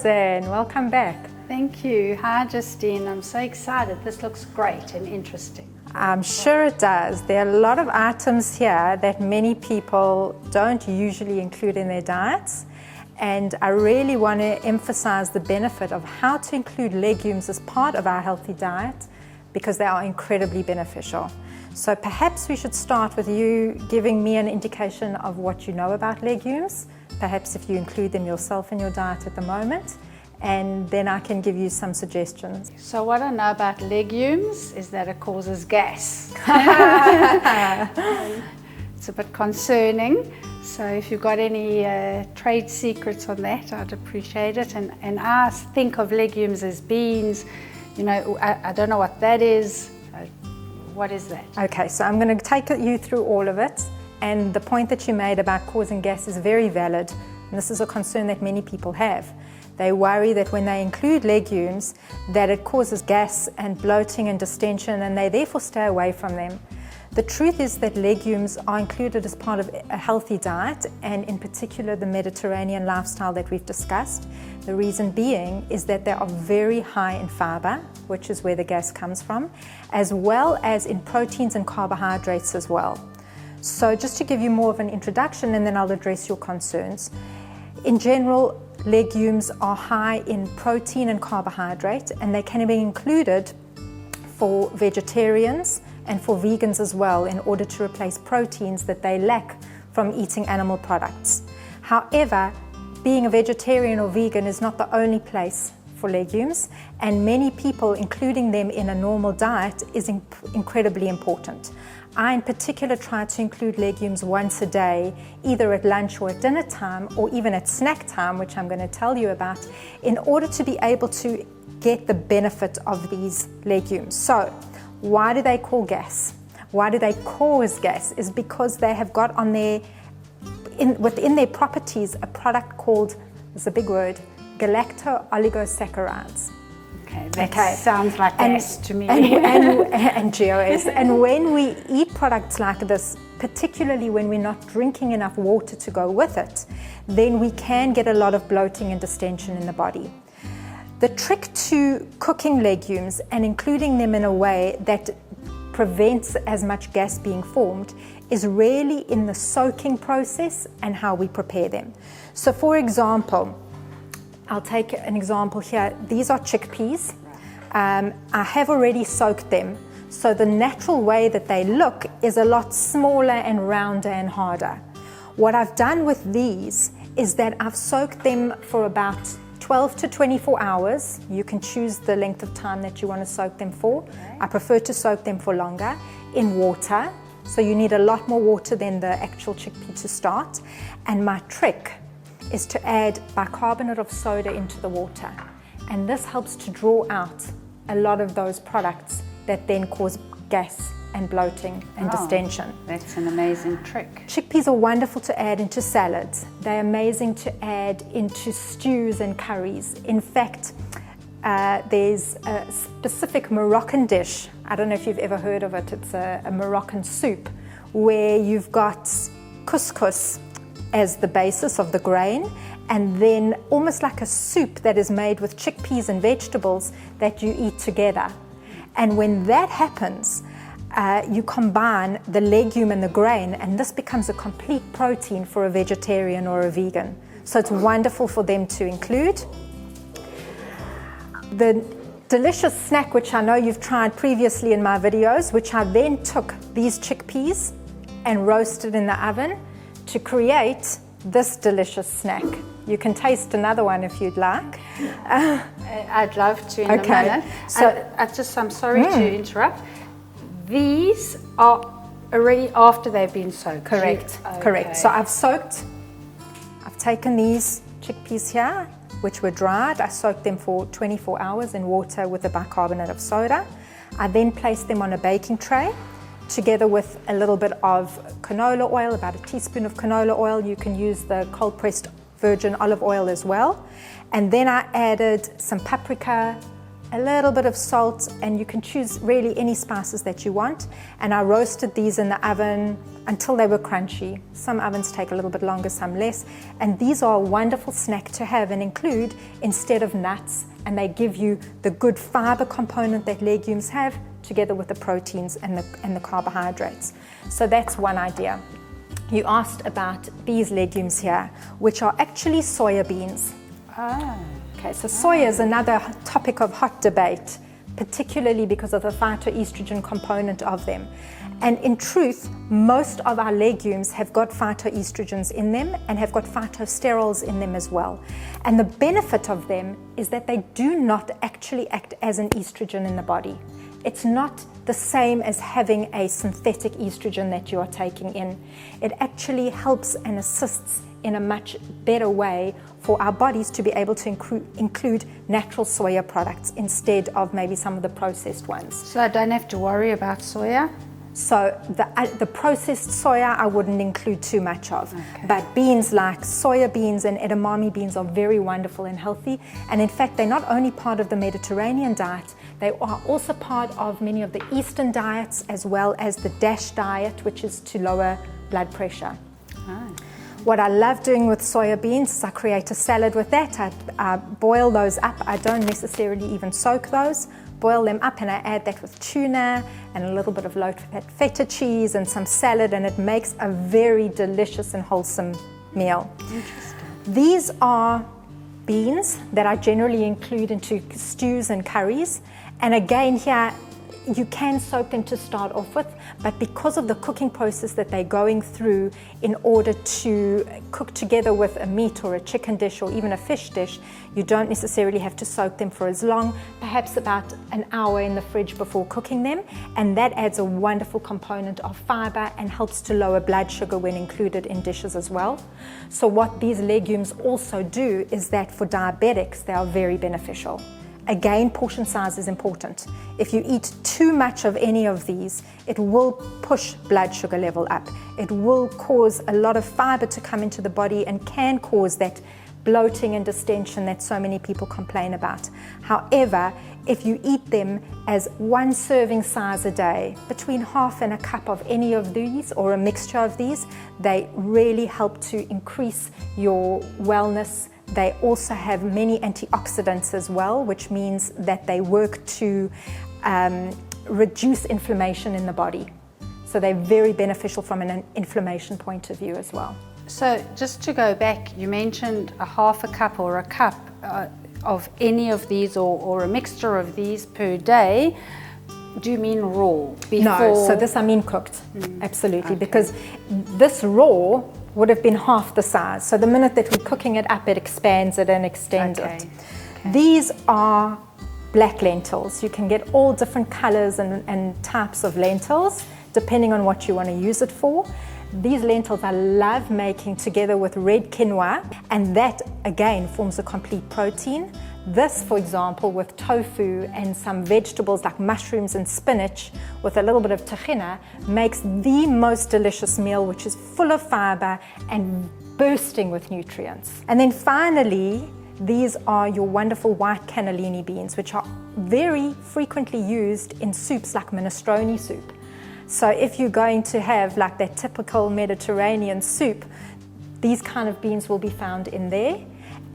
Roseanne, welcome back. Thank you. Hi, Justine. I'm so excited. This looks great and interesting. I'm sure it does. There are a lot of items here that many people don't usually include in their diets. And I really want to emphasize the benefit of how to include legumes as part of our healthy diet because they are incredibly beneficial. So perhaps we should start with you giving me an indication of what you know about legumes, perhaps if you include them yourself in your diet at the moment, and then I can give you some suggestions. So what I know about legumes is that it causes gas. It's a bit concerning. So if you've got any trade secrets on that, I'd appreciate it. And I think of legumes as beans. You know, I don't know what that is. What is that? Okay, so I'm going to take you through all of it. And the point that you made about causing gas is very valid. And this is a concern that many people have. They worry that when they include legumes, that it causes gas and bloating and distension, and they therefore stay away from them. The truth is that legumes are included as part of a healthy diet, and in particular the Mediterranean lifestyle that we've discussed. The reason being is that they are very high in fiber, which is where the gas comes from, as well as in proteins and carbohydrates as well. So just to give you more of an introduction, and then I'll address your concerns. In general, legumes are high in protein and carbohydrate, and they can be included for vegetarians and for vegans as well in order to replace proteins that they lack from eating animal products. However, being a vegetarian or vegan is not the only place for legumes, and many people including them in a normal diet is incredibly important. I in particular try to include legumes once a day, either at lunch or at dinner time, or even at snack time, which I'm going to tell you about, in order to be able to get the benefit of these legumes. So, why do they cause gas? Why do they cause gas? Is because they have got on within their properties a product called, it's a big word, galacto-oligosaccharides. Okay, sounds like gas to me. And GOS. And when we eat products like this, particularly when we're not drinking enough water to go with it, then we can get a lot of bloating and distension in the body. The trick to cooking legumes and including them in a way that prevents as much gas being formed is really in the soaking process and how we prepare them. So for example, I'll take an example here. These are chickpeas. I have already soaked them. So the natural way that they look is a lot smaller and rounder and harder. What I've done with these is that I've soaked them for about 12 to 24 hours. You can choose the length of time that you want to soak them for. I prefer to soak them for longer in water. So you need a lot more water than the actual chickpea to start. And my trick is to add bicarbonate of soda into the water. And this helps to draw out a lot of those products that then cause gas and bloating and distension. That's an amazing trick. Chickpeas are wonderful to add into salads. They're amazing to add into stews and curries. In fact, there's a specific Moroccan dish. I don't know if you've ever heard of it. It's a Moroccan soup where you've got couscous as the basis of the grain, and then almost like a soup that is made with chickpeas and vegetables that you eat together. And when that happens, you combine the legume and the grain, and this becomes a complete protein for a vegetarian or a vegan. So it's wonderful for them to include. The delicious snack, which I know you've tried previously in my videos, which I then took these chickpeas and roasted in the oven to create this delicious snack. You can taste another one if you'd like. I'd love to in a minute. So I'm sorry to interrupt. These are already after they've been soaked. Correct, correct. So I've taken these chickpeas here, which were dried. I soaked them for 24 hours in water with a bicarbonate of soda. I then placed them on a baking tray together with a little bit of canola oil, about a teaspoon of canola oil. You can use the cold pressed virgin olive oil as well. And then I added some paprika, a little bit of salt, and you can choose really any spices that you want. And I roasted these in the oven until they were crunchy. Some ovens take a little bit longer, some less. And these are a wonderful snack to have and include instead of nuts, and they give you the good fiber component that legumes have together with the proteins and the carbohydrates. So that's one idea. You asked about these legumes here, which are actually soya beans. Okay, so soya is another topic of hot debate, particularly because of the phytoestrogen component of them. And in truth, most of our legumes have got phytoestrogens in them and have got phytosterols in them as well. And the benefit of them is that they do not actually act as an estrogen in the body. It's not the same as having a synthetic estrogen that you are taking in. It actually helps and assists in a much better way for our bodies to be able to include natural soya products instead of maybe some of the processed ones. So I don't have to worry about soya? So the processed soya I wouldn't include too much of, but beans like soya beans and edamame beans are very wonderful and healthy, and in fact they're not only part of the Mediterranean diet, they are also part of many of the Eastern diets as well as the DASH diet, which is to lower blood pressure. What I love doing with soya beans is I create a salad with that. I boil those up. I don't necessarily even soak those. Boil them up and I add that with tuna and a little bit of low-fat feta cheese and some salad, and it makes a very delicious and wholesome meal. Interesting. These are beans that I generally include into stews and curries. And again here, you can soak them to start off with, but because of the cooking process that they're going through in order to cook together with a meat or a chicken dish or even a fish dish, you don't necessarily have to soak them for as long, perhaps about an hour in the fridge before cooking them, and that adds a wonderful component of fiber and helps to lower blood sugar when included in dishes as well. So what these legumes also do is that for diabetics, they are very beneficial. Again, portion size is important. If you eat too much of any of these, it will push blood sugar level up. It will cause a lot of fiber to come into the body and can cause that bloating and distension that so many people complain about. However, if you eat them as one serving size a day, between half and a cup of any of these or a mixture of these, they really help to increase your wellness. They also have many antioxidants as well, which means that they work to reduce inflammation in the body. So they're very beneficial from an inflammation point of view as well. So just to go back, you mentioned a half a cup or a cup of any of these or a mixture of these per day. Do you mean raw? No, so this I mean cooked, absolutely, because this raw would have been half the size. So the minute that we're cooking it up, it expands it and extends it. These are black lentils. You can get all different colors and types of lentils, depending on what you want to use it for. These lentils I love making together with red quinoa, and that again forms a complete protein. This, for example, with tofu and some vegetables like mushrooms and spinach with a little bit of tahina, makes the most delicious meal, which is full of fiber and bursting with nutrients. And then finally, these are your wonderful white cannellini beans, which are very frequently used in soups like minestrone soup. So if you're going to have like that typical Mediterranean soup, these kind of beans will be found in there.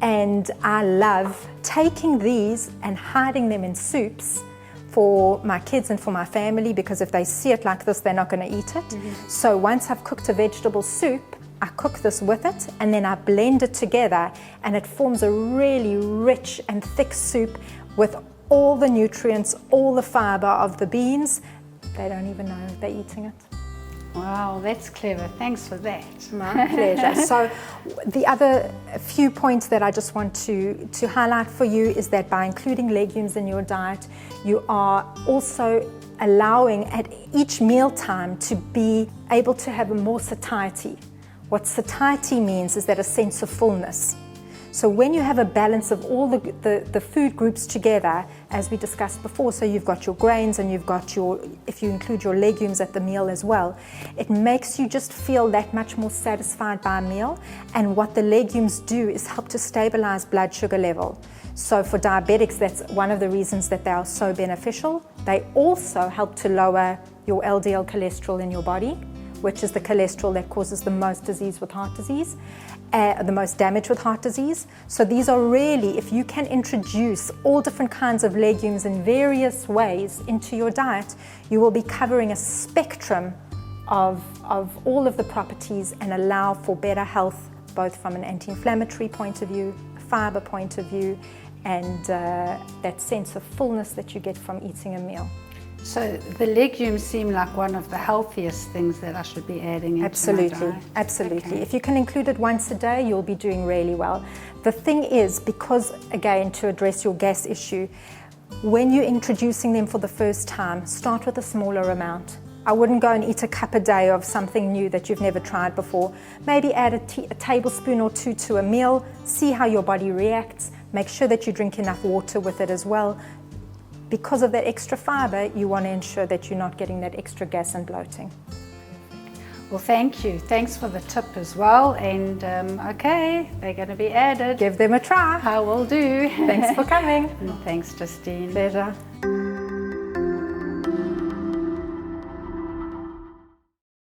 And I love taking these and hiding them in soups for my kids and for my family, because if they see it like this, they're not going to eat it. So once I've cooked a vegetable soup, I cook this with it and then I blend it together, and it forms a really rich and thick soup with all the nutrients, all the fiber of the beans. They don't even know they're eating it. Wow, that's clever. Thanks for that. My pleasure. So the other few points that I just want to highlight for you is that by including legumes in your diet, you are also allowing at each mealtime to be able to have more satiety. What satiety means is that a sense of fullness. So when you have a balance of all the food groups together, as we discussed before, so you've got your grains and you've got if you include your legumes at the meal as well, it makes you just feel that much more satisfied by a meal. And what the legumes do is help to stabilize blood sugar level. So for diabetics, that's one of the reasons that they are so beneficial. They also help to lower your LDL cholesterol in your body, which is the cholesterol that causes the most disease with heart disease, the most damage with heart disease. So these are really, if you can introduce all different kinds of legumes in various ways into your diet, you will be covering a spectrum of all of the properties and allow for better health, both from an anti-inflammatory point of view, a fiber point of view, and that sense of fullness that you get from eating a meal. So the legumes seem like one of the healthiest things that I should be adding into my diet. Absolutely. Okay. If you can include it once a day, you'll be doing really well. The thing is, because again, to address your gas issue, when you're introducing them for the first time, start with a smaller amount. I wouldn't go and eat a cup a day of something new that you've never tried before. Maybe add a tablespoon or two to a meal, see how your body reacts. Make sure that you drink enough water with it as well. Because of that extra fiber, you want to ensure that you're not getting that extra gas and bloating. Well, thank you. Thanks for the tip as well. And okay, they're going to be added. Give them a try. I will do. Thanks for coming. And thanks, Justine. Pleasure.